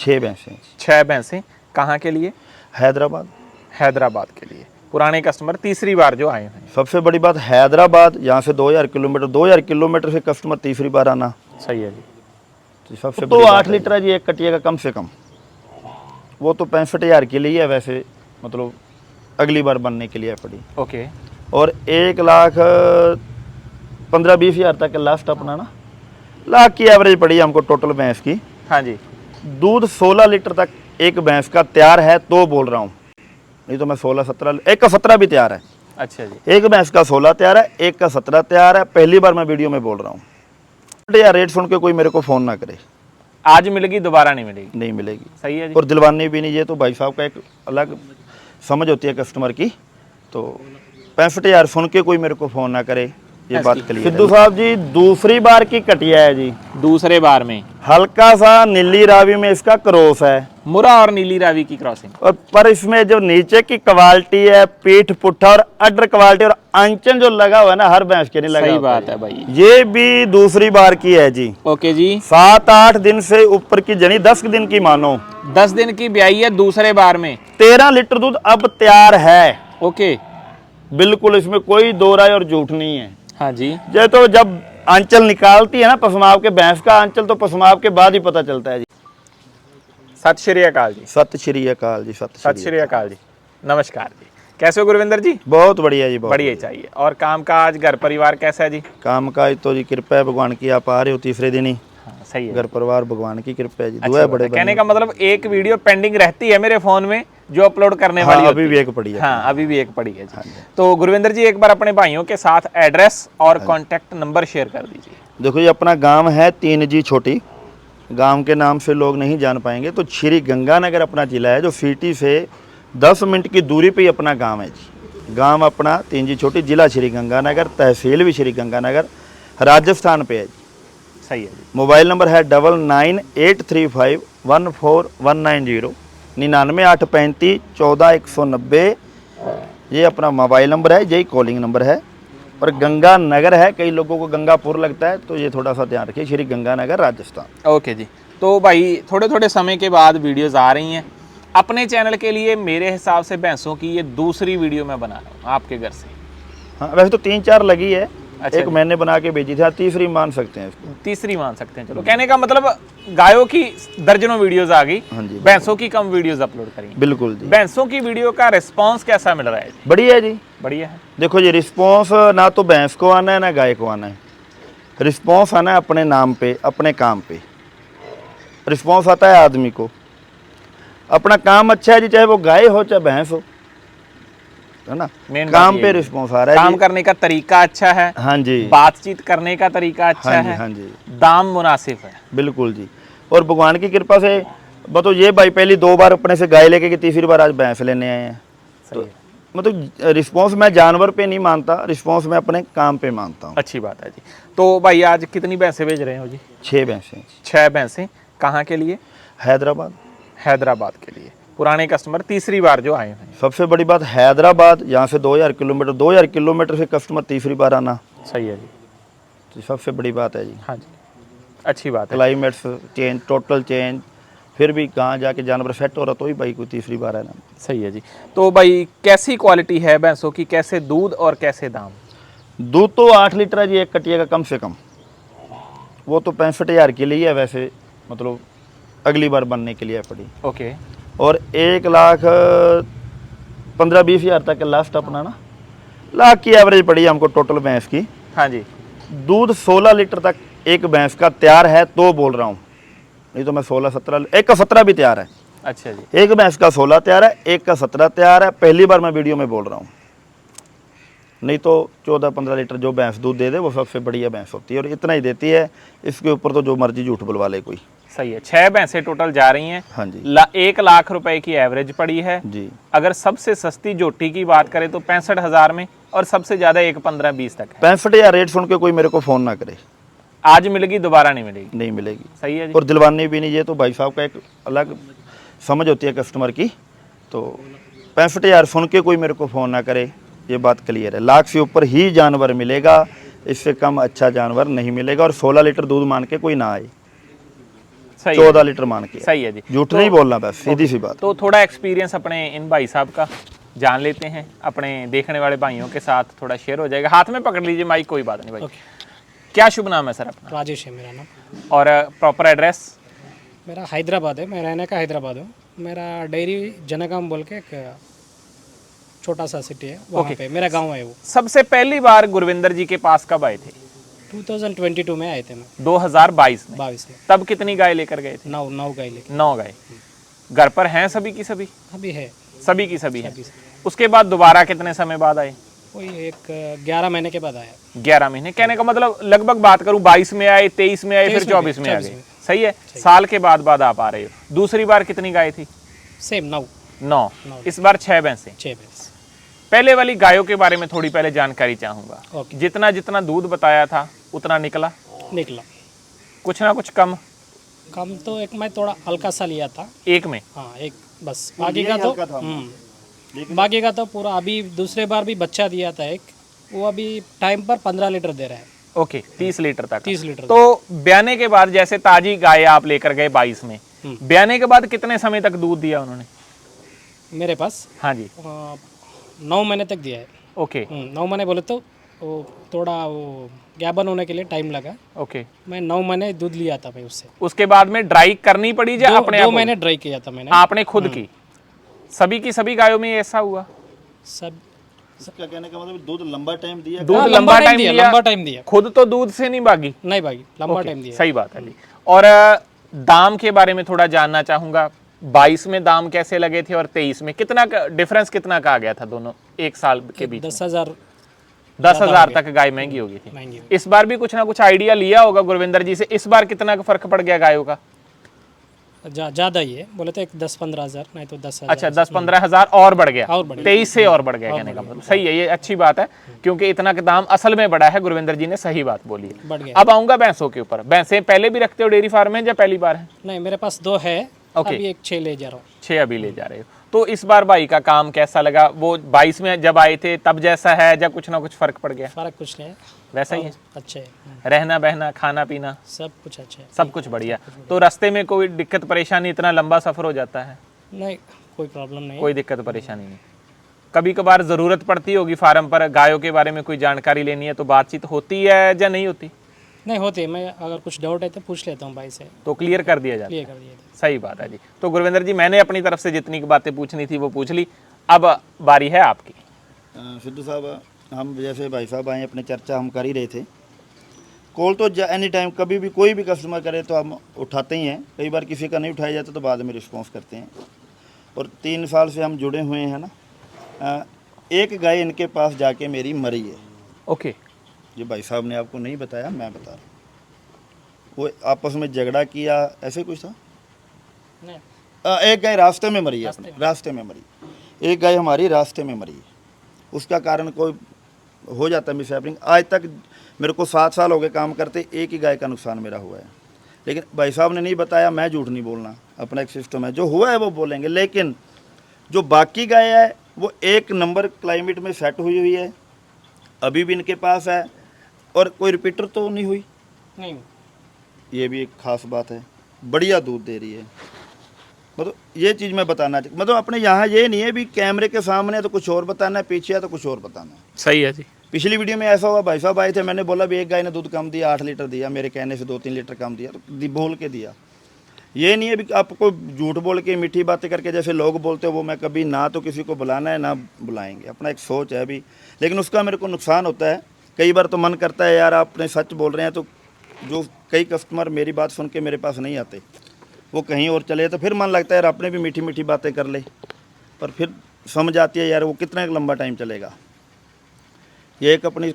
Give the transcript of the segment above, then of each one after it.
6 भैंसें। 6 भैंसें। कहाँ के लिए? हैदराबाद। हैदराबाद के लिए। पुराने कस्टमर, तीसरी बार जो आए हैं। सबसे बड़ी बात हैदराबाद, यहाँ से 2000 किलोमीटर, 2000 किलोमीटर से कस्टमर तीसरी बार आना। सही है जी। तो सबसे तो 8 लीटर है जी एक कटिया का कम से कम। वो तो 65,000 के लिए है वैसे, मतलब अगली बार बनने के लिए पड़ी। ओके। और 1,15,20,000 तक लास्ट अपना ना, लाख की एवरेज पड़ी हमको टोटल भैंस की। हाँ जी। दूध 16 लीटर तक एक भैंस का तैयार है तो बोल रहा हूँ, नहीं तो मैं 16-17, एक का 17 भी तैयार है। अच्छा जी। एक भैंस का 16 तैयार है, एक का 17 तैयार है। पहली बार मैं वीडियो में बोल रहा हूँ। या रेट सुन के कोई मेरे को फ़ोन ना करे। आज मिलेगी, दोबारा नहीं मिलेगी। नहीं मिलेगी। सही है जी। और दिलवानी भी नहीं, ये तो भाई साहब का एक अलग समझ होती है कस्टमर की। तो 65,000 सुन के कोई मेरे को फ़ोन ना करे, ये बात क्लियर है। सिद्धू साहब जी दूसरी बार की कटिया है जी, दूसरे बार में। हल्का सा नीली रावी में इसका क्रॉस है, मुरा और नीली रावी की क्रॉसिंग। और पर इसमें जो नीचे की क्वालिटी है, पीठ पुट्ठा और अडर क्वालिटी और आंचल जो लगा हुआ है ना, हर भैंस के नहीं लगा। सही बात है भाई। ये भी दूसरी बार की है जी। ओके जी। 7-8 दिन से ऊपर की जनी, 10 दिन की मानो, 10 दिन की ब्याई है दूसरे बार में। 13 लीटर दूध अब तैयार है। ओके। बिल्कुल इसमें कोई दो राय और झूठ नहीं है। हाँ जी। ये तो जब आंचल निकालती है ना पसमाव के, भैंस का आंचल तो पसमाव के बाद ही पता चलता है जी। सत श्री अकाल जी। सत श्री अकाल जी। सत श्री अकाल जी। नमस्कार जी। कैसे हो गुरविंदर जी? बहुत बढ़िया जी, बहुत बढ़िया चाहिए। और काम काज, घर परिवार कैसा है जी? काम काज तो जी कृपा है भगवान की, आप आ रहे हो तीसरे दिन ही। हाँ, सही है। घर परिवार भगवान की कृपा है जी। अच्छा, दुआ बड़े कहने का मतलब एक वीडियो पेंडिंग रहती है मेरे फोन में जो अपलोड करने वाली अभी भी एक पड़ी है। हाँ, अभी भी एक पड़ी है जी। तो गुरविंदर जी एक बार अपने भाइयों के साथ एड्रेस और कॉन्टेक्ट नंबर शेयर कर दीजिए। देखो ये अपना गांव है 3G छोटी, गांव के नाम से लोग नहीं जान पाएंगे। तो श्री गंगानगर अपना जिला है, जो सिटी से 10 मिनट की दूरी पे ही अपना गांव है जी। गांव अपना 3G छोटी, जिला श्री गंगानगर, तहसील भी श्री गंगानगर, राजस्थान पे है जी। सही है जी। मोबाइल नंबर है 9983514190, 9985314190। ये अपना मोबाइल नंबर है, यही कॉलिंग नंबर है। और गंगानगर है, कई लोगों को गंगापुर लगता है, तो ये थोड़ा सा ध्यान रखिए, श्री गंगानगर राजस्थान। ओके जी। तो भाई थोड़े थोड़े समय के बाद वीडियोस आ रही हैं अपने चैनल के लिए। मेरे हिसाब से भैंसों की ये दूसरी वीडियो मैं बना रहा हूँ आपके घर से। हाँ वैसे तो 3-4 लगी है। अच्छा, एक मैंने बना के भेजी थी, तीसरी मान सकते हैं इसको। तीसरी मान सकते हैं। चलो, कहने का मतलब गायों की दर्जनों वीडियोस आ गई, हाँ जी, भैंसों की कम वीडियोस अपलोड करी। बिल्कुल जी। भैंसों की वीडियो का रिस्पांस कैसा मिल रहा है? बढ़िया है जी। बढ़िया है। देखो ये रिस्पॉन्स ना तो भैंस को आना है ना गाय को आना है, रिस्पॉन्स आना है अपने नाम पे, अपने काम पे। रिस्पॉन्स आता है आदमी को, अपना काम अच्छा है जी, चाहे वो गाय हो चाहे भैंस हो, है ना। काम पे रिस्पॉन्स आ रहा है। काम करने का तरीका अच्छा है। हाँ जी। बातचीत करने का तरीका अच्छा है। हाँ जी। दाम मुनासिब है। बिल्कुल जी। और भगवान की कृपा से बताओ, ये भाई पहली 2 बार अपने से गाय लेके, तीसरी बार आज भैंस लेने आए हैं। सही है। मतलब रिस्पॉन्स मैं जानवर पे नहीं मानता, रिस्पॉन्स मैं अपने काम पे मानता हूँ। अच्छी बात है जी। तो भाई आज कितनी भैंसें भेज रहे हो जी? 6 भैंसें। 6 भैंसें। कहाँ के लिए? हैदराबाद। हैदराबाद के लिए। पुराने कस्टमर, तीसरी बार जो आए हैं। सबसे बड़ी बात हैदराबाद, यहाँ से 2000 किलोमीटर, 2000 किलोमीटर से कस्टमर तीसरी बार आना। सही है जी। तो सबसे बड़ी बात है जी। हाँ जी, अच्छी बात है। क्लाइमेट्स चेंज, टोटल चेंज, फिर भी कहाँ जाके जानवर सेट हो रहा तो ही भाई कोई तीसरी बार है ना। सही है जी। तो भाई कैसी क्वालिटी है भैंसों की, कैसे दूध और कैसे दाम? दूध तो 8 लीटर है जी एक कटिया का कम से कम। वो तो 65,000 के लिए है वैसे, मतलब अगली बार बनने के लिए पड़ी। ओके। और 1,15,20,000 तक लास्ट अपना ना, लाख की एवरेज पड़ी हमको टोटल भैंस की। हाँ जी। दूध 16 लीटर तक एक भैंस का तैयार है तो बोल रहा हूँ, नहीं तो मैं 16-17, एक का 17 भी तैयार है। अच्छा जी। एक भैंस का 16 तैयार है, एक का 17 तैयार है। पहली बार मैं वीडियो में बोल रहा हूँ, नहीं तो 14-15 लीटर जो भैंस दूध दे दे वो सबसे बढ़िया भैंस होती है, और इतना ही देती है। इसके ऊपर तो जो मर्जी झूठ बुलवा ले कोई। सही है। 6 भैंसें टोटल जा रही हैं। हाँ जी। 1 लाख रुपए की एवरेज पड़ी है जी। अगर सबसे सस्ती जोटी की बात करें तो 65,000 में, और सबसे ज्यादा 1,15,20 तक है। 65,000 रेट सुन के कोई मेरे को फ़ोन ना करे। आज मिलेगी, दोबारा नहीं मिलेगी। नहीं मिलेगी। सही है जी। और दिलवानी भी नहीं, ये तो भाई साहब का एक अलग समझ होती है कस्टमर की। तो 65,000 सुन के कोई मेरे को फ़ोन ना करे, ये बात क्लियर है। लाख से ऊपर ही जानवर मिलेगा, इससे कम अच्छा जानवर नहीं मिलेगा। और 16 लीटर दूध मान के कोई ना आए। सही 14 लीटर मान के। सही है जी, झूठ नहीं बोलना, बस सीधी सी बात। तो थोड़ा एक्सपीरियंस अपने इन भाई साहब का जान लेते हैं, अपने देखने वाले भाइयों के साथ थोड़ा शेयर हो जाएगा। हाथ में पकड़ लीजिए माइक, कोई बात नहीं भाई। क्या शुभ नाम है सर अपना? राजेश है मेरा नाम। और प्रॉपर एड्रेस? मेरा हैदराबाद है, मैं रहने का हैदराबाद हूँ। मेरा डेयरी जनगाम बोल के एक छोटा सा सिटी है, वहाँ पे मेरा गांव है वो। सबसे पहली बार गुरविंदर जी के पास कब आए थे? 2022 में आए थे मैं, 2022 में। 22 में। तब कितनी गाय लेकर गए थे? 9 गाय लेके। 9 गाय। घर पर हैं सभी की सभी? अभी है सभी की सभी हैं। अभी से। उसके बाद दोबारा कितने समय बाद आए? कोई एक 11 महीने के बाद आया। 11 महीने, कहने का मतलब लगभग बात करूं 22 में आए, 23 में आए, फिर 24 में आ गए। सही है, साल के बाद आप आ रहे हो। दूसरी बार कितनी गाय थी? सेम 9। 9। इस बार 6 भैंसें। 6 भैंस। पहले वाली गायों के बारे में थोड़ी पहले जानकारी चाहूंगा। ओके। जितना जितना दूध बताया था उतना निकला? निकला कुछ ना कुछ कम? कम तो एक मैं थोड़ा हल्का सा लिया था एक में? हाँ, एक बस। बाकी का तो बाकी का तो पूरा। अभी दूसरे बार भी बच्चा दिया था एक, वो अभी टाइम पर 15 लीटर दे रहा है। ओके, 30 लीटर तक। 30 लीटर। तो ब्याने के बाद, जैसे ताजी गाय आप लेकर गए 22 में, ब्याने के बाद कितने समय तक दूध दिया उन्होंने मेरे पास? हाँ जी। 9 महीने तक दिया है। ओके 9 महीने बोले तो वो थोड़ा वो ज्ञापन होने के लिए टाइम लगा। ओके। मैं 9 महीने दूध लिया था भाई उससे। उसके बाद में ड्राई करनी पड़ी या अपने 2 महीने ड्राई किया था मैंने। आपने खुद की? सभी की सभी गायों में ऐसा हुआ? सब क्या कहने का मतलब, दूध लंबा टाइम दिया? दूध लंबा टाइम दिया? लंबा टाइम दिया। खुद तो दूध से नहीं भागी? नहीं भागी, लंबा टाइम दिया। सही बात है जी। और दाम के बारे में थोड़ा जानना चाहूंगा। 22 में दाम कैसे लगे थे और 23 में कितना डिफरेंस कितना का आ गया था दोनों एक साल के बीच? 10,000 तक गाय महंगी हो गई थी। महंगी। इस बार भी कुछ ना कुछ आइडिया लिया होगा गुरविंदर जी से, इस बार कितना का फर्क पड़ गया गायों का? ज्यादा ही है, बोले तो एक 10-15 हज़ार, नहीं तो 10,000। अच्छा, 10-15 हज़ार और बढ़ गया। और बढ़ गया। 23 से और बढ़ गया, कहने का मतलब। सही है, ये अच्छी बात है, क्योंकि इतना का दाम असल में बढ़ा है। गुरविंदर जी ने सही बात बोली है। बढ़ गया। अब आऊंगा भैंसों के ऊपर। भैंसें पहले भी रखते हो डेयरी फार्म में या पहली बार है? नहीं, मेरे पास 2 है। ओके। अभी एक 6 ले जा रहा हूँ। 6 अभी ले जा रहे हो। तो इस बार भाई का काम कैसा लगा? वो 22 में जब आए थे तब जैसा है, या कुछ ना कुछ फर्क पड़ गया? फर्क कुछ नहीं है, वैसा ही है? अच्छा है। रहना बहना खाना पीना सब कुछ अच्छा है। सब कुछ बढ़िया। तो रास्ते में कोई दिक्कत परेशानी? इतना लंबा सफर हो जाता है, नहीं कोई प्रॉब्लम नहीं। कोई दिक्कत परेशानी नहीं? कभी कभार जरूरत पड़ती होगी फार्म पर, गायों के बारे में कोई जानकारी लेनी है तो बातचीत होती है या नहीं होती? नहीं होती है, मैं अगर कुछ डाउट है तो पूछ लेता हूँ भाई से, तो क्लियर कर दिया जाता है। क्लियर कर दिया था। सही बात है जी। तो गुरविंदर जी, मैंने अपनी तरफ से जितनी बातें पूछनी थी वो पूछ ली, अब बारी है आपकी। सिद्धू साहब, हम जैसे भाई साहब आए, अपने चर्चा हम कर ही रहे थे। कॉल तो एनी टाइम कभी भी कोई भी कस्टमर करे तो हम उठाते ही हैं। कई बार किसी का नहीं उठाया जाता तो बाद में रिस्पॉन्स करते हैं। और 3 साल से हम जुड़े हुए हैं ना। एक गाय इनके पास जाके मेरी मरी है। ओके। ये भाई साहब ने आपको नहीं बताया, मैं बता रहा हूँ। वो आपस में झगड़ा किया, ऐसे कुछ था। नहीं, एक गाय रास्ते में मरी है, रास्ते में मरी। एक गाय हमारी रास्ते में मरी है। उसका कारण कोई हो जाता है मिसहैपनिंग। आज तक मेरे को 7 साल हो गए काम करते, एक ही गाय का नुकसान मेरा हुआ है। लेकिन भाई साहब ने नहीं बताया, मैं झूठ नहीं बोलना, अपना एक सिस्टम है, जो हुआ है वो बोलेंगे। लेकिन जो बाकी गाय है वो 1 नंबर क्लाइमेट में सेट हुई है, अभी भी इनके पास है, और कोई रिपीटर तो नहीं हुई। नहीं, ये भी एक ख़ास बात है, बढ़िया दूध दे रही है। मतलब ये चीज़ मैं बताना मतलब अपने यहाँ ये नहीं है भी कैमरे के सामने तो कुछ और बताना है, पीछे है तो कुछ और बताना है। सही है जी। पिछली वीडियो में ऐसा हुआ, भाई साहब आए थे, मैंने बोला भी एक गाय ने दूध कम दिया, 8 लीटर दिया, मेरे कहने से 2-3 लीटर कम दिया, तो बोल के दिया। ये नहीं है भी आपको झूठ बोल के मीठी बातें करके जैसे लोग बोलते हो, वो मैं कभी ना तो किसी को बुलाना है ना बुलाएंगे, अपना एक सोच है अभी। लेकिन उसका मेरे को नुकसान होता है। कई बार तो मन करता है यार आपने सच बोल रहे हैं, तो जो कई कस्टमर मेरी बात सुन के मेरे पास नहीं आते, वो कहीं और चले, तो फिर मन लगता है यार अपने भी मीठी मीठी बातें कर ले, पर फिर समझ आती है यार वो कितना लंबा टाइम चलेगा। ये एक अपनी।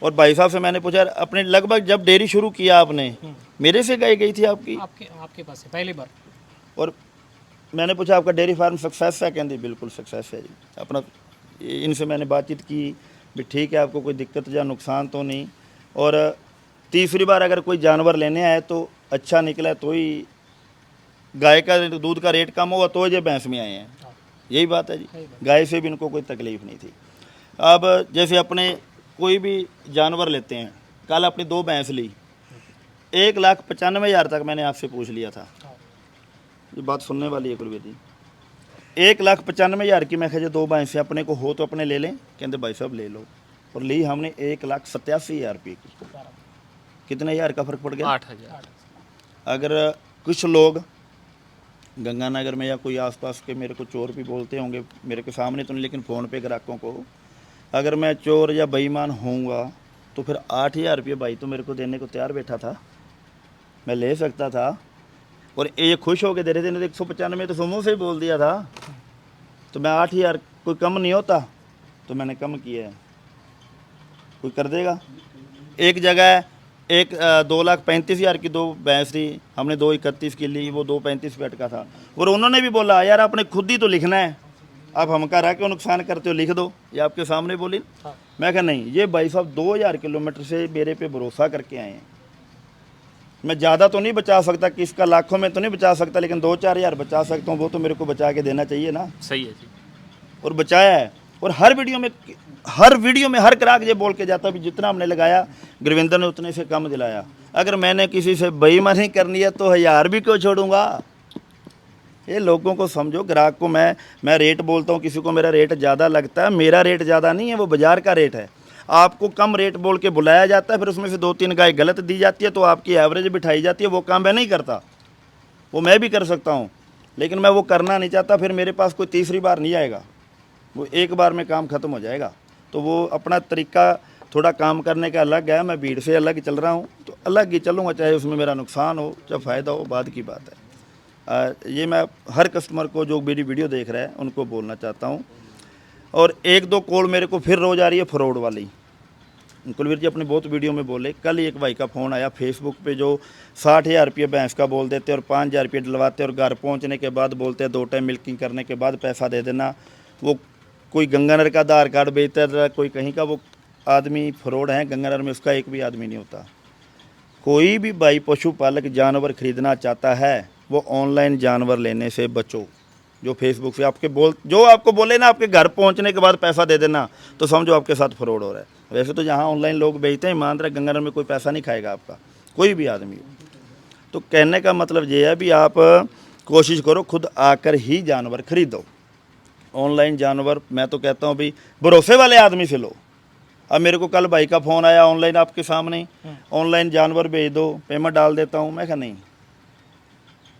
और भाई साहब से मैंने पूछा यार अपने लगभग जब डेयरी शुरू किया आपने, मेरे से गाय गई थी आपकी? आपके पास है पहली बार। और मैंने पूछा आपका डेयरी फार्म सक्सेस है? कहते बिल्कुल सक्सेस है जी। अपना इनसे मैंने बातचीत की भी ठीक है, आपको कोई दिक्कत या नुकसान तो नहीं। और तीसरी बार अगर कोई जानवर लेने आए तो अच्छा निकला, तो ही गाय का दूध का रेट कम हुआ तो ये भैंस में आए हैं। यही बात है जी, गाय से भी इनको कोई तकलीफ नहीं थी। अब जैसे अपने कोई भी जानवर लेते हैं, कल अपनी 2 भैंस ली, 1,95,000 तक मैंने आपसे पूछ लिया था। ये बात सुनने वाली है कुलवीर जी। 1,95,000 की मैं जो 2 भैंसें अपने को हो तो अपने ले लें, कहते भाई साहब ले लो, और ली हमने 1,87,000 रुपये की। कितने हज़ार का फ़र्क पड़ गया? 8,000। अगर कुछ लोग गंगानगर में या कोई आसपास के मेरे को चोर भी बोलते होंगे, मेरे के सामने तो नहीं लेकिन फ़ोन पे ग्राहकों को, अगर मैं चोर या बेईमान होऊंगा तो फिर 8,000 रुपये भाई तो मेरे को देने को तैयार बैठा था, मैं ले सकता था, और ये खुश होकर दे रहे थे। 195 तो सुमो से ही बोल दिया था, तो मैं 8,000 कोई कम नहीं होता, तो मैंने कम किया है। कोई कर देगा? एक जगह 2,35,000 की 2 भैंस थी, हमने 2,31 की ली, वो 2,35 पेट का था, और उन्होंने भी बोला यार आपने खुद ही तो लिखना है, आप हम कह रहा क्यों नुकसान करते हो, लिख दो। ये आपके सामने बोली। मैं कहा नहीं, ये भाई साहब 2,000 किलोमीटर से मेरे पे भरोसा करके आए हैं। मैं ज़्यादा तो नहीं बचा सकता, किसका लाखों में तो नहीं बचा सकता, लेकिन 2-4 हज़ार बचा सकता हूँ, वो तो मेरे को बचा के देना चाहिए ना। सही है जी। और बचाया है। और हर वीडियो में हर ग्राहक ये बोल के जाता भी जितना हमने लगाया गुरविंदर ने उतने से कम दिलाया। अगर मैंने किसी से बेईमानी करनी है तो 1,000 भी क्यों छोड़ूंगा? ये लोगों को समझो। ग्राहक को मैं रेट बोलता हूँ, किसी को मेरा रेट ज़्यादा लगता है, मेरा रेट ज़्यादा नहीं है, वो बाज़ार का रेट है। आपको कम रेट बोल के बुलाया जाता है, फिर उसमें से 2-3 गाय गलत दी जाती है तो आपकी एवरेज बिठाई जाती है। वो काम मैं नहीं करता, वो मैं भी कर सकता हूँ, लेकिन मैं वो करना नहीं चाहता। फिर मेरे पास कोई तीसरी बार नहीं आएगा, वो एक बार में काम ख़त्म हो जाएगा। तो वो अपना तरीका थोड़ा काम करने का अलग है। मैं भीड़ से अलग ही चल रहा हूँ, तो अलग ही चलूँगा, चाहे उसमें मेरा नुकसान हो चाहे फ़ायदा हो, बाद की बात है। ये मैं हर कस्टमर को जो मेरी वीडियो देख रहे हैं उनको बोलना चाहता हूँ। और 1-2 कॉल मेरे को फिर रोज़ आ रही है फ्रॉड वाली। कुलवीर जी अपने बहुत वीडियो में बोले, कल एक भाई का फ़ोन आया फेसबुक पे जो 60,000 रुपये भैंस का बोल देते और 5,000 रुपये डलवाते और घर पहुंचने के बाद बोलते हैं 2 टाइम मिल्किंग करने के बाद पैसा दे देना। वो कोई गंगानगर का आधार कार्ड बेचता था, कोई कहीं का। वो आदमी फ्रॉड है, गंगानगर में उसका एक भी आदमी नहीं होता। कोई भी भाई पशुपालक जानवर खरीदना चाहता है, वो ऑनलाइन जानवर लेने से बचो। जो फेसबुक से जो आपको बोले ना आपके घर पहुंचने के बाद पैसा दे देना, तो समझो आपके साथ फ्रॉड हो रहा है। वैसे तो जहाँ ऑनलाइन लोग बेचते हैं ईमानदार, गंगानगर में कोई पैसा नहीं खाएगा आपका, कोई भी आदमी हो। तो कहने का मतलब ये है भी आप कोशिश करो खुद आकर ही जानवर खरीदो। ऑनलाइन जानवर मैं तो कहता हूँ भी भरोसे वाले आदमी से लो। अब मेरे को कल भाई का फ़ोन आया ऑनलाइन, आपके सामने, ऑनलाइन जानवर भेज दो, पेमेंट डाल देता हूँ। मैं कहा नहीं,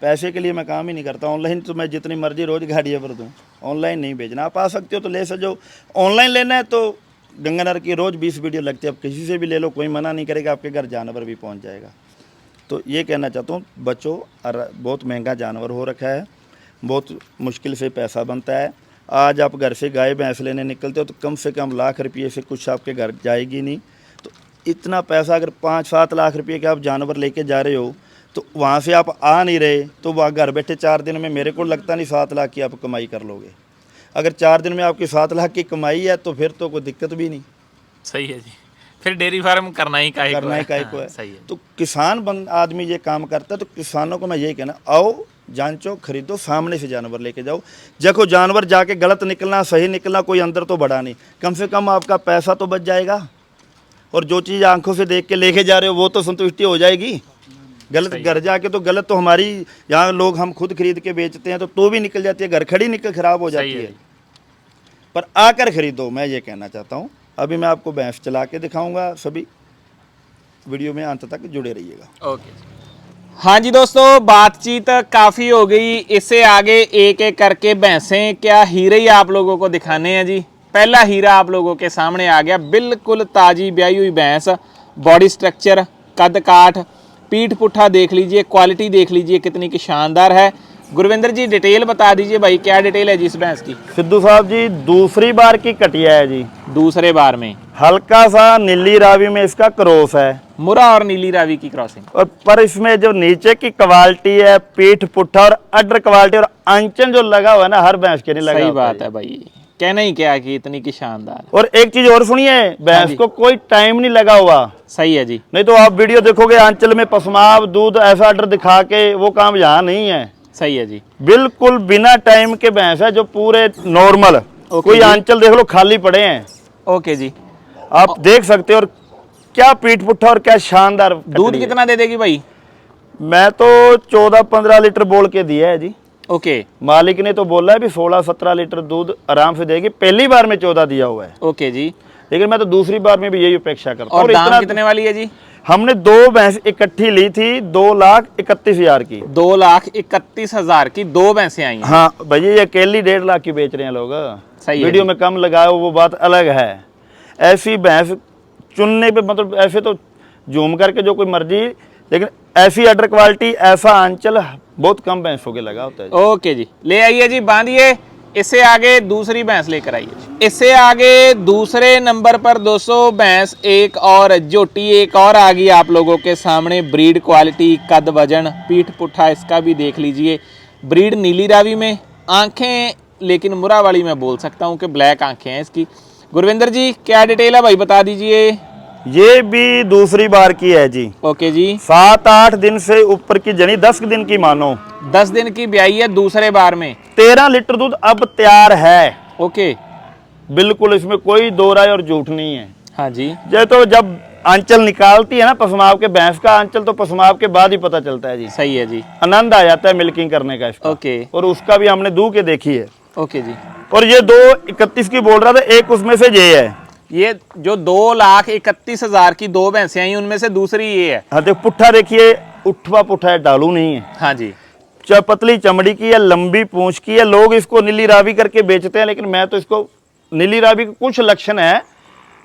पैसे के लिए मैं काम ही नहीं करता। ऑनलाइन तो मैं जितनी मर्जी रोज़ गाड़ियाँ भर दूँ, ऑनलाइन नहीं भेजना। आप आ सकते हो तो ले सको, ऑनलाइन लेना है तो गंगानगर की रोज़ 20 वीडियो लगती है, आप किसी से भी ले लो, कोई मना नहीं करेगा, आपके घर जानवर भी पहुंच जाएगा। तो ये कहना चाहता हूँ बच्चों, बहुत महंगा जानवर हो रखा है, बहुत मुश्किल से पैसा बनता है। आज आप घर से गाय भैंस लेने निकलते हो तो कम से कम लाख रुपये से कुछ आपके घर जाएगी नहीं। तो इतना पैसा अगर 5-7 लाख रुपये के आप जानवर लेके जा रहे हो, तो वहाँ से आप आ नहीं रहे, तो वहाँ घर बैठे 4 दिन में मेरे को लगता नहीं 7 लाख की आप कमाई कर लोगे। अगर 4 दिन में आपकी 7 लाख की कमाई है तो फिर तो कोई दिक्कत भी नहीं। सही है जी। फिर डेयरी फार्म करना ही काहे को है। सही है। तो किसान आदमी ये काम करता है, तो किसानों को मैं यही कहना, आओ जांचो, खरीदो, सामने से जानवर लेके जाओ। देखो जानवर जाके गलत निकलना सही निकलना कोई अंदर तो बड़ा नहीं, कम से कम आपका पैसा तो बच जाएगा, और जो चीज़ आंखों से देख के लेके जा रहे हो वो तो संतुष्टि हो जाएगी। गलत घर जाके तो गलत तो हमारी, यहाँ लोग हम खुद खरीद के बेचते हैं तो भी निकल जाती है, घर खड़ी निकल खराब हो जाती है। पर आकर खरीदो, मैं ये कहना चाहता हूँ। अभी मैं आपको भैंस चला के दिखाऊंगा, सभी वीडियो में अंत तक जुड़े रहिएगा। ओके। हाँ जी दोस्तों, बातचीत काफ़ी हो गई, इससे आगे एक एक करके भैंसें क्या हीरे ही आप लोगों को दिखाने हैं जी। पहला हीरा आप लोगों के सामने आ गया, बिल्कुल ताज़ी ब्याई हुई भैंस, बॉडी स्ट्रक्चर, कद काठ, पीठ पुट्ठा देख लीजिए, क्वालिटी देख लीजिए कितनी की शानदार है। गुरविंदर जी डिटेल बता दीजिए भाई, क्या डिटेल है जी इस भैंस की? सिद्धू साहब जी दूसरी बार की कटिया है जी, दूसरे बार में। हल्का सा नीली रावी में इसका क्रॉस है, मुरा और नीली रावी की क्रॉसिंग। और पर इसमें जो नीचे की क्वालिटी है, पीठ पुट्ठा और अडर क्वालिटी और आंचन जो लगा हुआ है ना, हर भैंस के नहीं लगा। सही बात है भाई, कहना ही क्या कि इतनी की शानदार। और एक चीज और सुनिए, भैंस को कोई टाइम नहीं लगा हुआ। सही है जी। नहीं तो आप वीडियो देखोगे आंचल में पसमाव दूध ऐसा अडर दिखा के, वो काम यहाँ नहीं है। सही है जी। बिल्कुल बिना टाइम के भैंस है, जो पूरे नॉर्मल, कोई आंचल देख लो खाली पड़े हैं। ओके जी, आप देख सकते हो। और क्या पीठ पुट्ठा और क्या शानदार। दूध कितना दे देगी भाई? मैं तो 14-15 लीटर बोल के दिया है जी। ओके मालिक ने तो बोला है भी 16-17 लीटर दूध आराम से देगी। पहली बार में 14 दिया हुआ है, ओके जी। लेकिन मैं तो दूसरी बार में भी यही अपेक्षा करता हूँ। और दाम कितने वाली है जी? हमने 2 भैंस इकट्ठी ली थी 2,31,000 की। 2,31,000 की 2 भैंसें आई हैं। हाँ भैया, ये अकेली 1.5 लाख की बेच रहे हैं लोग। सही है वीडियो जी। में कम लगाओ वो बात अलग है। ऐसी भैंस चुनने पे मतलब ऐसे तो जूम करके जो कोई मर्जी, लेकिन ऐसी अडर क्वालिटी, ऐसा आंचल बहुत कम भैंसों के लगा होता है। ओके जी, ले आइए जी, बांधिए। इससे आगे दूसरी भैंस लेकर आइए। इससे आगे दूसरे नंबर पर 200 भैंस एक और जोटी एक और आ गई आप लोगों के सामने। ब्रीड क्वालिटी, कद, वजन, पीठ पुट्ठा इसका भी देख लीजिए। ब्रीड नीली रावी में, आंखें लेकिन मुरा वाली मैं बोल सकता हूँ कि ब्लैक आंखें हैं इसकी। गुरविंदर जी क्या डिटेल है भाई बता दीजिए। ये भी दूसरी बार की है जी। ओके जी। 7-8 दिन से ऊपर की जनी, 10 दिन की मानो, 10 दिन की ब्याई है दूसरे बार में। 13 लीटर दूध अब तैयार है। ओके बिल्कुल, इसमें कोई दो राय और झूठ नहीं है। हाँ जी। ये तो जब आंचल निकालती है ना पसमाव के, भैंस का आंचल तो पसमाव के बाद ही पता चलता है जी। सही है जी। आनंद आ जाता है मिल्किंग करने का इसका। ओके और उसका भी हमने दूह के देखी है। ओके जी। और ये 2,31 की बोल रहा था, एक उसमें से ये है। ये जो 2,31,000 की 2 भैंसें आई उनमें से दूसरी ये है। हाँ, देखो पुट्ठा देखिए, उठवा पुट्ठा है, डालू नहीं है। हाँ जी। पतली चमड़ी की है, लंबी पूंछ की है। लोग इसको नीली रावी करके बेचते हैं, लेकिन मैं तो इसको नीली रावी के कुछ लक्षण है,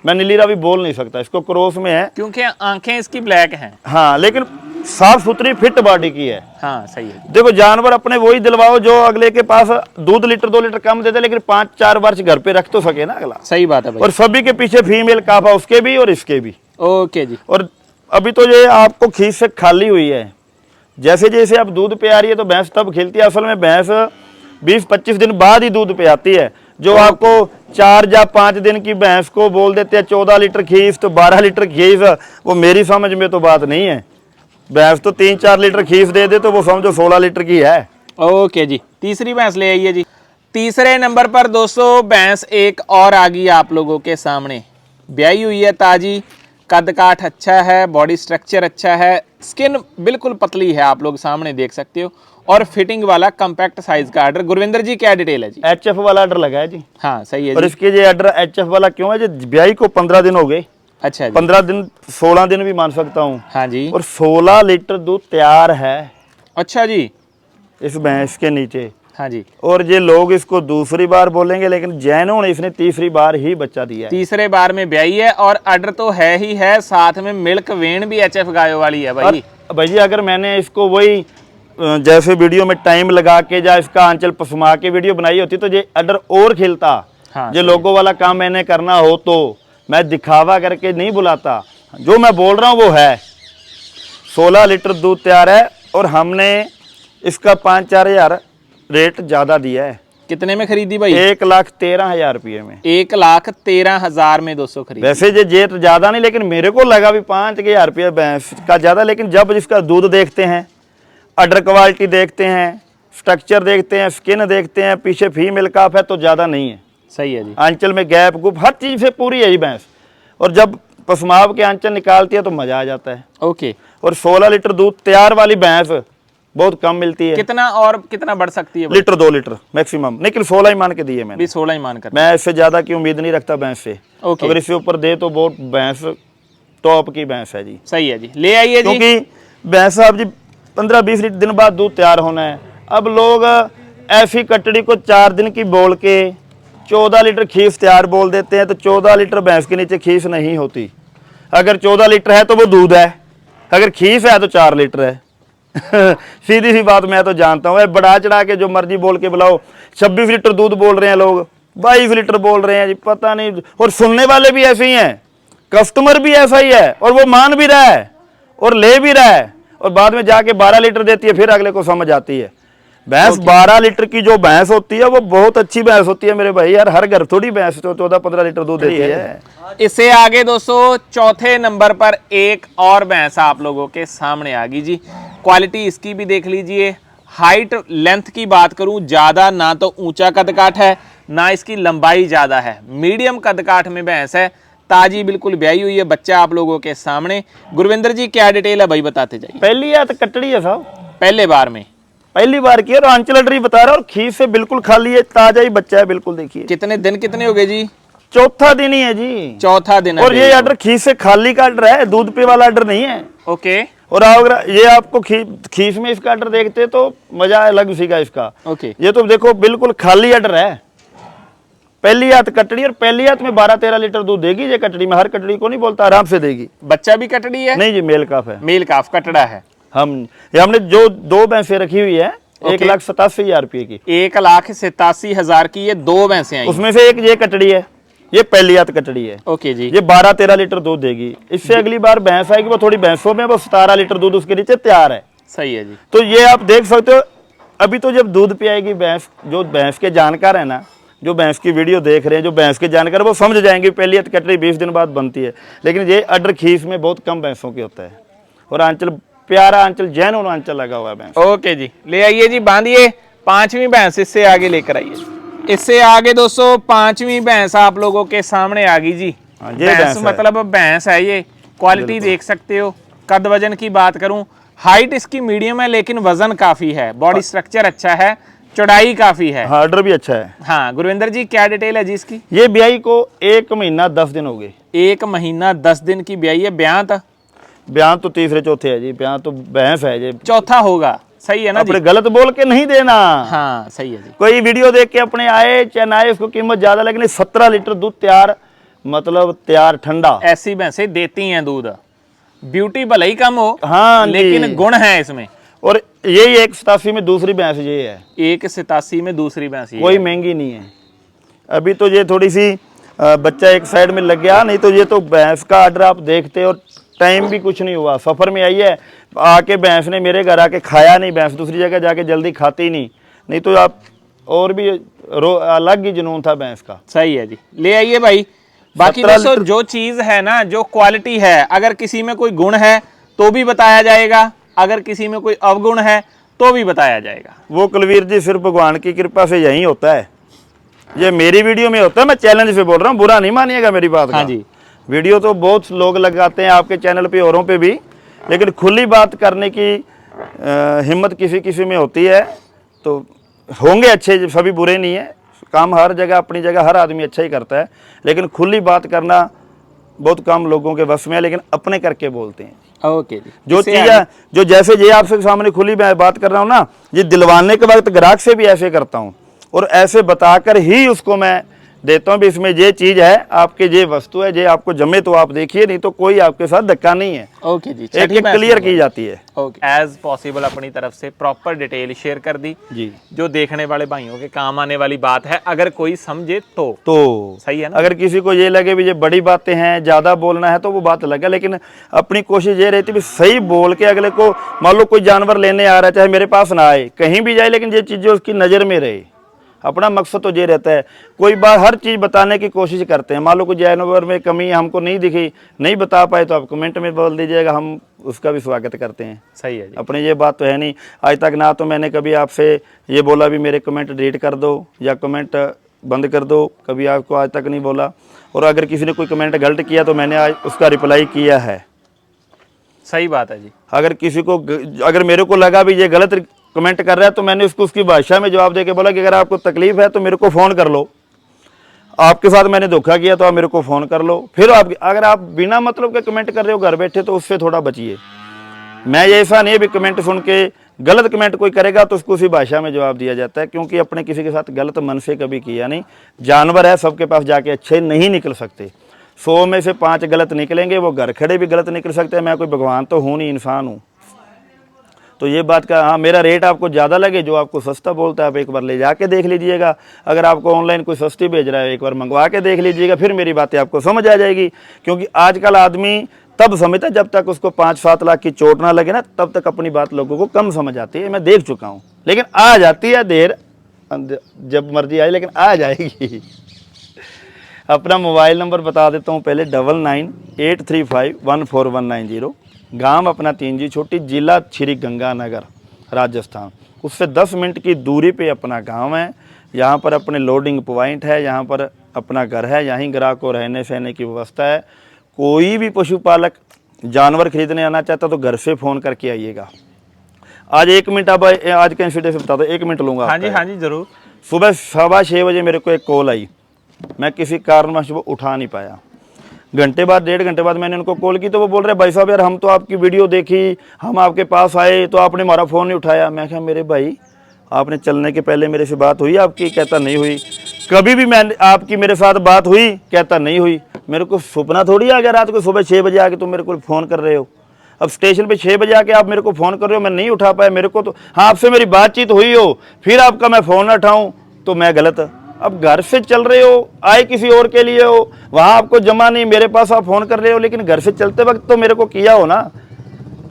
मैं नीली रावी बोल नहीं सकता, इसको क्रॉस में है। क्योंकि आंखें इसकी ब्लैक हैं। हाँ, लेकिन साफ सुथरी फिट बॉडी की है। हाँ सही है। देखो, जानवर अपने वही दिलवाओ जो अगले के पास दूध 2 लीटर कम देते, लेकिन 5-4 वर्ष घर पे रख तो सके ना अगला। सही बात है भाई। और सभी के पीछे फीमेल काफा, उसके भी और इसके भी। ओके जी। और अभी तो ये आपको खींच से खाली हुई है। जैसे जैसे अब दूध पे आ रही है तो भैंस तब खिलती है। असल में भैंस 20-25 दिन बाद ही दूध पे आती है। जो आपको 4 या 5 दिन की भैंस को बोल देते हैं 14 लीटर खीस तो 12 लीटर खीस, वो मेरी समझ में तो बात नहीं है। भैंस तो 3-4 लीटर खीस दे दे तो वो समझो 16 लीटर की है। ओके जी, तीसरी भैंस ले आइए जी। तीसरे नंबर पर 200 भैंस एक और आ गई आप लोगों के सामने। ब्याई हुई है, ताजी, कद काठ अच्छा है, बॉडी स्ट्रक्चर अच्छा है, स्किन बिल्कुल पतली है, आप लोग सामने देख सकते हो। और फिटिंग वाला कॉम्पैक्ट साइज का आर्डर। गुरविंदर जी क्या डिटेल है जी? HF वाला ऑर्डर लगा है जी। हाँ सही है और जी। इसके ये ऑर्डर HF वाला क्यों है? जो ब्याई को 15 दिन हो गए। अच्छा जी। 15 दिन 16 दिन भी मान सकता हूँ। हाँ जी। और 16 लीटर दूध तैयार है अच्छा जी। इस भैंस के नीचे। हाँ जी। और ये लोग इसको दूसरी बार बोलेंगे, लेकिन जैनों ने इसने तीसरी बार ही बच्चा दिया है। तीसरे बार में ब्याई है और ऑर्डर तो है ही है, साथ में मिल्क वेन भी HF गायों वाली है भाई। भाई अगर मैंने इसको वही जैसे वीडियो में टाइम लगा के या इसका आंचल पसमा के वीडियो बनाई होती तो ये ऑर्डर और खिलता। हाँ, ये लोगों वाला काम मैंने करना हो तो मैं दिखावा करके नहीं बुलाता। जो मैं बोल रहा हूँ वो है। 16 लीटर दूध तैयार है और हमने इसका 5-4 हज़ार रेट ज़्यादा दिया है। कितने में खरीदी भाई? 1,13,000 रुपये में। 1,13,000 में 200 खरीदी। वैसे ये जेट ज़्यादा नहीं, लेकिन मेरे को लगा भी 5,000 रुपये भैंस का ज़्यादा। लेकिन जब इसका दूध देखते हैं, अडर क्वालिटी देखते हैं, स्ट्रक्चर देखते हैं, स्किन देखते हैं, पीछे फीमेल काफ है तो ज़्यादा नहीं है। सही है जी। आंचल में गैप गुप हर चीज़ से पूरी है ये भैंस। और जब पसमाव के आंचल निकालती है तो मज़ा आ जाता है। ओके। और 16 लीटर दूध तैयार वाली भैंस बहुत कम मिलती है। कितना और कितना बढ़ सकती है भाई? लीटर 2 लीटर मैक्सिमम, लेकिन 16 ही मान के दिए मैंने। भी 16 ही मान कर। मैं इससे ज़्यादा की उम्मीद नहीं रखता भैंस से। ओके। अगर इससे ऊपर दे तो बहुत भैंस टॉप की भैंस है जी। सही है जी, ले आइए जी। क्योंकि भैंस साहब जी 15-20 दिन बाद दूध तैयार होना है। अब लोग ऐसी कटड़ी को 4 दिन की बोल के 14 लीटर खीस तैयार बोल देते हैं, तो 14 लीटर भैंस के नीचे खीस नहीं होती। अगर 14 लीटर है तो वो दूध है, अगर खीस है तो 4 लीटर है। सीधी सी बात मैं तो जानता हूँ। बढ़ा चढ़ा के जो मर्जी बोल के बुलाओ, 26 लीटर दूध बोल रहे हैं लोग, 22 लीटर बोल रहे हैं जी, पता नहीं। और सुनने वाले भी ऐसे ही हैं, कस्टमर भी ऐसा ही है, और वो मान भी रहा है और ले भी रहा है। और बाद में जाके 12 लीटर देती है, फिर अगले को समझ आती है। भैंस 12 लीटर की जो भैंस होती है वो बहुत अच्छी भैंस होती है मेरे भाई। यार हर घर थोड़ी भैंस तो 14-15 लीटर दूध देती है। इससे आगे दोस्तों चौथे नंबर पर एक और भैंस आप लोगों के सामने आ गई जी। क्वालिटी इसकी भी देख लीजिए। हाइट लेंथ की बात करूं, ज्यादा ना तो ऊंचा कद काठ है, ना इसकी लंबाई ज्यादा है, मीडियम कद काठ में भैंस है। ताजी बिल्कुल ब्याही हुई है, बच्चा आप लोगों के सामने। गुरविंदर जी क्या डिटेल है भाई, बताते जाइए। पहली या तो कटड़ी है साहब, पहले बार में पहली बार की है, और आंचल अडरी बता रहा है, और खीस से बिल्कुल खाली है, ताजा ही बच्चा है बिल्कुल। देखिए कितने दिन कितने हो गए जी? चौथा दिन ही है जी, चौथा दिन है। और ये ऑर्डर खीस से खाली का ऑर्डर है, दूध पे वाला ऑर्डर नहीं है। ओके और अगर ये आपको खीस में इसका ऑर्डर देखते तो मजा अलग उसी का इसका। ओके, ये तो देखो बिल्कुल खाली ऑर्डर है। पहली हाथ कटड़ी, और पहली हाथ में 12-13 लीटर दूध देगी ये कटड़ी में। हर कटड़ी को नहीं बोलता, आराम से देगी। बच्चा भी कटड़ी है? नहीं जी, मेल काफ है। मेल काफ कटड़ा है। हमने जो 2 भैंसें रखी हुई है, ओके। 1,87,000 रुपये की। 1,87,000 की ये 2 भैंसें आई। उसमें से एक ये कटड़ी है, ये पहली हाथ कटड़ी है। ओके जी। ये 12-13 लीटर दूध देगी। इससे अगली बार भैंस आएगी, वो थोड़ी भैंसों में वो 17 लीटर दूध उसके नीचे तैयार है। सही है जी। तो ये आप देख सकते हो। अभी तो जब दूध पियाएगी भैंस, जो भैंस के जानकार है ना, जो भैंस की वीडियो देख रहे हैं, जो भैंस के जानकार, वो समझ जाएंगे पहली हाथ कटड़ी 20 दिन बाद बनती है। लेकिन ये अडर खीस में बहुत कम भैंसों के होता है, और आंचल प्यारा आंचल जैन और आंचल लगा हुआ है भैंस। ओके जी, ले आइए जी, बांधिए 5वीं भैंस इससे आगे लेकर आइए। इससे आगे दोस्तों 5वीं भैंस आप लोगों के सामने आ गई जी। ये भैंस मतलब भैंस है, ये क्वालिटी देख सकते हो। कद वजन की बात करूं, हाइट इसकी मीडियम है, लेकिन वजन काफी है। बॉडी स्ट्रक्चर अच्छा है, चौड़ाई काफी है। हाँ, ऑर्डर भी अच्छा है। हाँ गुरविंदर जी क्या डिटेल है जी इसकी? ये ब्याई को 1 महीना 10 दिन हो गए। 1 महीना 10 दिन की ब्याई है। ब्याह था? ब्याह तो तीसरे चौथे है जी, ब्याह तो भैंस है जी। चौथा होगा, सही है ना जी? अपने गलत बोल के नहीं देना। हाँ सही है जी। कोई वीडियो देख के अपने आए चाहे ना आए, उसको कीमत ज्यादा, लेकिन 17 लीटर दूध तैयार, मतलब तैयार ठंडा। ऐसी भैंसें देती हैं दूध। ब्यूटी भले ही कम हो, हाँ लेकिन गुण है इसमें। और यही 187 में दूसरी भैंस ये है। 187 में दूसरी भैंस ये कोई है। महंगी नहीं है। अभी तो ये थोड़ी सी बच्चा एक साइड में लग गया, नहीं तो ये तो भैंस का ऑर्डर आप देखते, और टाइम भी कुछ नहीं हुआ। सफर में आई है, आके भैंस ने मेरे घर आके खाया नहीं, भैंस दूसरी जगह जाके जल्दी खाती नहीं तो आप और भी अलग ही जुनून था भैंस का। सही है जी, ले आइए भाई। बाकी 17 दोस्तों जो चीज है ना, जो क्वालिटी है, अगर किसी में कोई गुण है तो भी बताया जाएगा, अगर किसी में कोई अवगुण है तो भी बताया जाएगा। वो कुलवीर जी सिर्फ भगवान की कृपा से यही होता है। ये मेरी वीडियो में होता है, मैं चैलेंज से बोल रहा हूँ, बुरा नहीं मानिएगा मेरी बात का। हाँ जी। वीडियो तो बहुत लोग लगाते हैं आपके चैनल पे, औरों पे भी, लेकिन खुली बात करने की हिम्मत किसी किसी में होती है। तो होंगे अच्छे, सभी बुरे नहीं है। काम हर जगह अपनी जगह हर आदमी अच्छा ही करता है, लेकिन खुली बात करना बहुत कम लोगों के बस में है, लेकिन अपने करके बोलते हैं। ओके जी। जो चीज़ है, जो जैसे ये आपसे सामने खुली मैं बात कर रहा हूँ ना, ये दिलवाने के वक्त ग्राहक से भी ऐसे करता हूँ, और ऐसे बताकर ही उसको मैं देता हूँ भी इसमें ये चीज़ है, आपके ये वस्तु है, ये आपको जमे तो आप देखिए, नहीं तो कोई आपके साथ धक्का नहीं है। ओके जी, एक एक क्लियर की जाती है। ओके, एज पॉसिबल अपनी तरफ से प्रॉपर डिटेल शेयर कर दी जी, जो देखने वाले भाइयों के काम आने वाली बात है, अगर कोई समझे तो सही है ना। अगर किसी को ये लगे भी ये बड़ी बातें हैं, ज़्यादा बोलना है, तो वो बात अलग है, लेकिन अपनी कोशिश ये रहती है भी सही बोल के अगले को, मान लो कोई जानवर लेने आ रहा है, चाहे मेरे पास ना आए, कहीं भी जाए, लेकिन ये चीज़ें उसकी नज़र में रहे। अपना मकसद तो ये रहता है। कोई बात हर चीज़ बताने की कोशिश करते हैं, मान लो कोई जानवर में कमी हमको नहीं दिखी, नहीं बता पाए, तो आप कमेंट में बोल दीजिएगा, हम उसका भी स्वागत करते हैं। सही है जी। अपने ये बात तो है नहीं, आज तक ना तो मैंने कभी आपसे ये बोला भी मेरे कमेंट डिलीट कर दो या कमेंट बंद कर दो, कभी आपको आज तक नहीं बोला। और अगर किसी ने कोई कमेंट गलत किया तो मैंने आज उसका रिप्लाई किया है। सही बात है जी। अगर किसी को, अगर मेरे को लगा भी ये गलत कमेंट कर रहा है, तो मैंने उसको उसकी भाषा में जवाब देके बोला कि अगर आपको तकलीफ है तो मेरे को फ़ोन कर लो, आपके साथ मैंने धोखा किया तो आप मेरे को फ़ोन कर लो। फिर आप अगर आप बिना मतलब के कमेंट कर रहे हो घर बैठे, तो उससे थोड़ा बचिए। मैं ये ऐसा नहीं भी कमेंट सुन के गलत कमेंट कोई करेगा तो उसको उसी भाषा में जवाब दिया जाता है, क्योंकि अपने किसी के साथ गलत मन से कभी किया नहीं। जानवर है, सबके पास जाके अच्छे नहीं निकल सकते। 100 में से 5 गलत निकलेंगे, वो घर खड़े भी गलत निकल सकते हैं। मैं कोई भगवान तो हूँ नहीं, इंसान हूँ। तो ये बात का, हाँ, मेरा रेट आपको ज़्यादा लगे, जो आपको सस्ता बोलता है आप एक बार ले जाके देख लीजिएगा। अगर आपको ऑनलाइन कोई सस्ती भेज रहा है, एक बार मंगवा के देख लीजिएगा, फिर मेरी बातें आपको समझ आ जाएगी। क्योंकि आजकल आदमी तब समझता है जब तक उसको 5-7 लाख की चोट ना लगे ना, तब तक अपनी बात लोगों को कम समझ आती है। मैं देख चुका हूँ, लेकिन आ जाती है देर, जब मर्जी आए, लेकिन आ जाएगी। अपना मोबाइल नंबर बता देता हूँ पहले, 9983514190। गांव अपना 3G छोटी, जिला श्री गंगानगर राजस्थान। उससे 10 मिनट की दूरी पे अपना गांव है। यहाँ पर अपने लोडिंग पॉइंट है, यहाँ पर अपना घर है, यहीं ग्राहक को रहने सहने की व्यवस्था है। कोई भी पशुपालक जानवर खरीदने आना चाहता तो घर से फ़ोन करके आइएगा। आज 1 मिनट, अब आज के इंसिडेंट से बता दो, 1 मिनट लूँगा। हाँ जी, हाँ जी, ज़रूर। सुबह 6:15 बजे मेरे को एक कॉल आई, मैं किसी कारणवश वो उठा नहीं पाया। घंटे बाद, 1.5 घंटे बाद मैंने उनको कॉल की तो वो बोल रहे भाई साहब यार हम तो आपकी वीडियो देखी, हम आपके पास आए तो आपने हमारा फ़ोन नहीं उठाया। मैं कहा मेरे भाई आपने चलने के पहले मेरे से बात हुई आपकी? कहता नहीं हुई। कभी भी मैं आपकी मेरे साथ बात हुई? कहता नहीं हुई। मेरे को सपना थोड़ी आ गया रात को सुबह 6 बजे आके तुम मेरे को फ़ोन कर रहे हो। अब स्टेशन पे 6 बजे आके आप मेरे को फ़ोन कर रहे हो, मैं नहीं उठा पाया। मेरे को तो हाँ आपसे मेरी बातचीत हुई हो, फिर आपका मैं फ़ोन ना उठाऊँ तो मैं गलत। अब घर से चल रहे हो, आए किसी और के लिए हो, वहाँ आपको जमा नहीं, मेरे पास आप फ़ोन कर रहे हो, लेकिन घर से चलते वक्त तो मेरे को किया हो ना।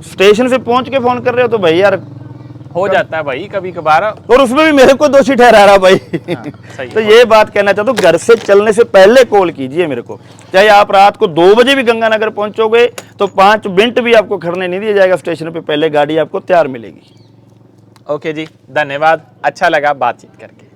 स्टेशन से पहुँच के फ़ोन कर रहे हो तो भाई यार हो जाता है भाई कभी कभार, और उसमें भी मेरे को दोषी ठहरा रहा भाई। सही तो ये बात कहना चाहता हूँ, घर से चलने से पहले कॉल कीजिए मेरे को। चाहे आप रात को 2 बजे भी गंगानगर पहुंचोगे तो 5 मिनट भी आपको खड़ने नहीं दिया जाएगा स्टेशन पे, पहले गाड़ी आपको तैयार मिलेगी। ओके जी, धन्यवाद, अच्छा लगा बातचीत करके।